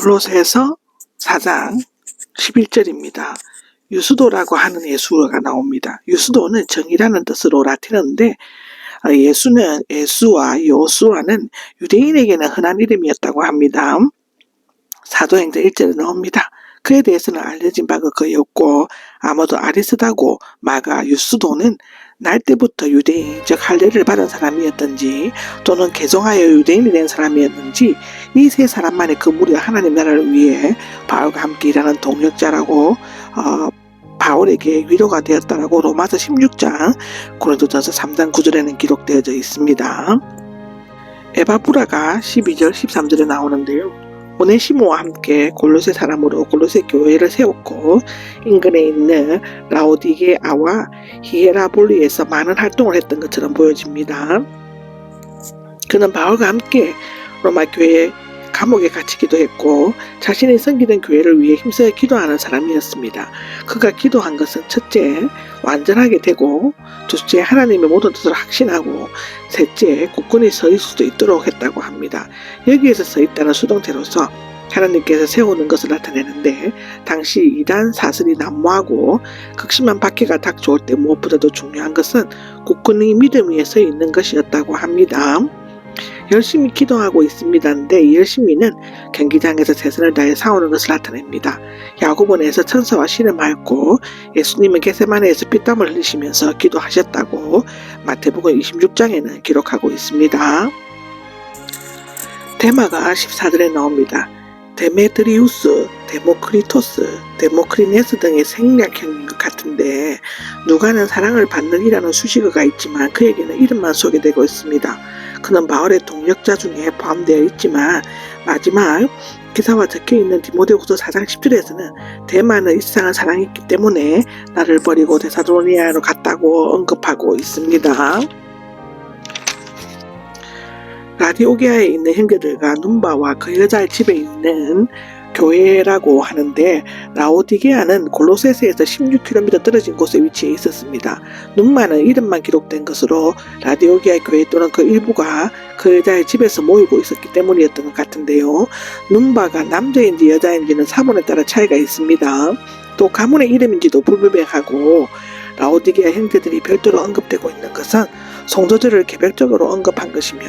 골로새서 4장 11절입니다. 유수도라고 하는 예수가 나옵니다. 유수도는 정이라는 뜻으로 라틴어인데 예수와 요수아는 유대인에게는 흔한 이름이었다고 합니다. 사도행전 1절에 나옵니다. 그에 대해서는 알려진 바가 거의 없고 아마도 아리스다고 마가 유수도는 날 때부터 유대인 즉 할례를 받은 사람이었던지 또는 개종하여 유대인이 된 사람이었는지 이 세 사람만의 그 무리가 하나님 나라를 위해 바울과 함께 일하는 동역자라고 바울에게 위로가 되었다라고 로마서 16장 고린도전서 3장 9절에는 기록되어져 있습니다. 에바브라가 12절 13절에 나오는데요. 오네시모와 함께 골로새 사람으로 골로새 교회를 세웠고 인근에 있는 라오디게아와 히에라볼리에서 많은 활동을 했던 것처럼 보여집니다. 그는 바울과 함께 로마 교회 감옥에 갇히기도 했고 자신이 섬기던 교회를 위해 힘써 기도하는 사람이었습니다. 그가 기도한 것은 첫째, 완전하게 되고 둘째, 하나님의 모든 뜻을 확신하고 셋째, 굳건히 서 있을 수도 있도록 했다고 합니다. 여기에서 서 있다는 수동태로서 하나님께서 세우는 것을 나타내는데 당시 이단 사슬이 난무하고 극심한 박해가 닥쳐올 때 무엇보다도 중요한 것은 굳건히 믿음 위에 서 있는 것이었다고 합니다. 열심히 기도하고 있습니다인데 이 열심히는 경기장에서 최선을 다해 싸우는 것을 나타냅니다. 야고보내에서 천사와 신을 맑고 예수님은 겟세마네에서 피땀을 흘리시면서 기도하셨다고 마태복음 26장에는 기록하고 있습니다. 데마가 14절에 나옵니다. 데메드리우스, 데모크리토스, 데모크리네스 등의 생략형인 것 같은데 누가는 사랑을 받는 이라는 수식어가 있지만 그에게는 이름만 소개되고 있습니다. 그는 바울의 동역자 중에 포함되어 있지만 마지막 기사와 적혀있는 디모데후서 4장 10절에서는 데마는 이상한 사랑했기 때문에 나를 버리고 데살로니아로 갔다고 언급하고 있습니다. 라디오게아에 있는 형제들과 눈바와 그 여자의 집에 있는 교회라고 하는데 라오디게아는 골로새서에서 16km 떨어진 곳에 위치해 있었습니다. 눈마는 이름만 기록된 것으로 라디오게아 교회 또는 그 일부가 그 여자의 집에서 모이고 있었기 때문이었던 것 같은데요. 눈바가 남자인지 여자인지는 사본에 따라 차이가 있습니다. 또 가문의 이름인지도 불분명하고 라오디게아 형제들이 별도로 언급되고 있는 것은 성도들을 개별적으로 언급한 것이며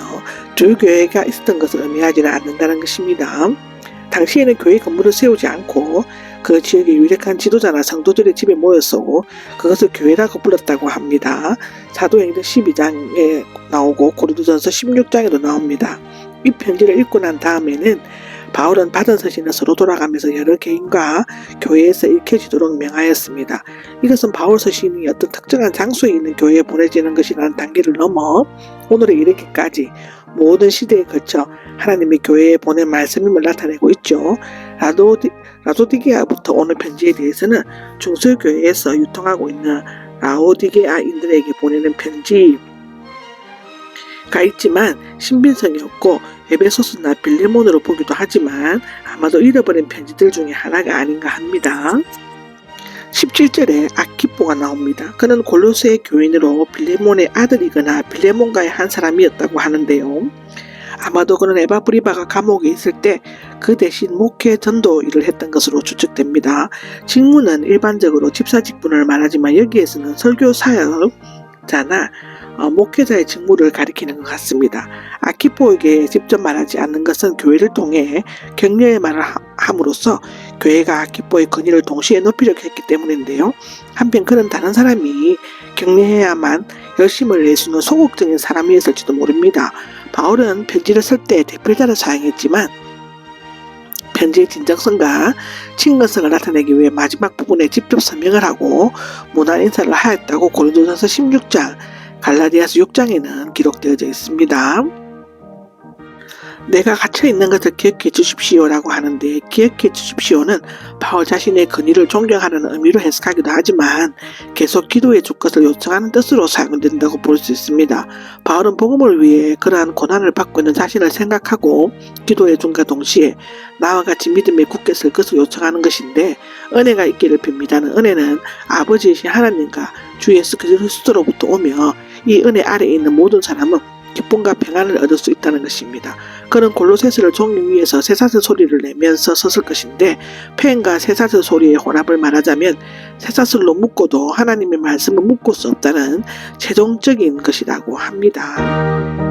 두 교회가 있었던 것을 의미하지는 않는다는 것입니다. 당시에는 교회 건물을 세우지 않고 그 지역의 유력한 지도자나 성도들의 집에 모여서 그것을 교회라고 불렀다고 합니다. 사도행전 12장에 나오고 고린도전서 16장에도 나옵니다. 이 편지를 읽고 난 다음에는 바울은 받은 서신을 서로 돌아가면서 여러 개인과 교회에서 읽혀지도록 명하였습니다. 이것은 바울 서신이 어떤 특정한 장소에 있는 교회에 보내지는 것이라는 단계를 넘어 오늘에 이르기까지 모든 시대에 걸쳐 하나님의 교회에 보낸 말씀임을 나타내고 있죠. 라도디게아부터 오는 편지에 대해서는 중소교회에서 유통하고 있는 라오디게아인들에게 보내는 편지가 있지만 신빙성이 없고 에베소서나 빌레몬으로 보기도 하지만 아마도 잃어버린 편지들 중에 하나가 아닌가 합니다. 17절에 아키포가 나옵니다. 그는 골로새 교인으로 빌레몬의 아들이거나 빌레몬가의 한 사람이었다고 하는데요. 아마도 그는 에바브리바가 감옥에 있을 때 그 대신 목회 전도 일을 했던 것으로 추측됩니다. 직무는 일반적으로 집사 직분을 말하지만 여기에서는 설교 사역자나 목회자의 직무를 가리키는 것 같습니다. 아키포에게 직접 말하지 않는 것은 교회를 통해 격려의 말을 함으로써 교회가 아키포의 권위를 동시에 높이려고 했기 때문인데요. 한편 그는 다른 사람이 격려해야만 열심을 낼 수 있는 소극적인 사람이었을지도 모릅니다. 바울은 편지를 쓸 때 대필자를 사용했지만 편지의 진정성과 친근성을 나타내기 위해 마지막 부분에 직접 서명을 하고 문안 인사를 하였다고 고린도전서 16장 갈라디아서 6장에는 기록되어져 있습니다. 내가 갇혀있는 것을 기억해 주십시오라고 하는데 기억해 주십시오는 바울 자신의 권위를 존경하는 의미로 해석하기도 하지만 계속 기도해 줄 것을 요청하는 뜻으로 사용된다고 볼 수 있습니다. 바울은 복음을 위해 그러한 고난을 받고 있는 자신을 생각하고 기도해 준과 동시에 나와 같이 믿음에 굳게 설 것을 요청하는 것인데 은혜가 있기를 빕니다는 은혜는 아버지이신 하나님과 주 예수 그리스도로부터 오며 이 은혜 아래에 있는 모든 사람은 기쁨과 평안을 얻을 수 있다는 것입니다. 그는 골로새서를 종이 위에서 쇠사슬 소리를 내면서 썼을 것인데 펜과 쇠사슬 소리의 혼합을 말하자면 쇠사슬로 묶어도 하나님의 말씀을 묶을 수 없다는 최종적인 것이라고 합니다.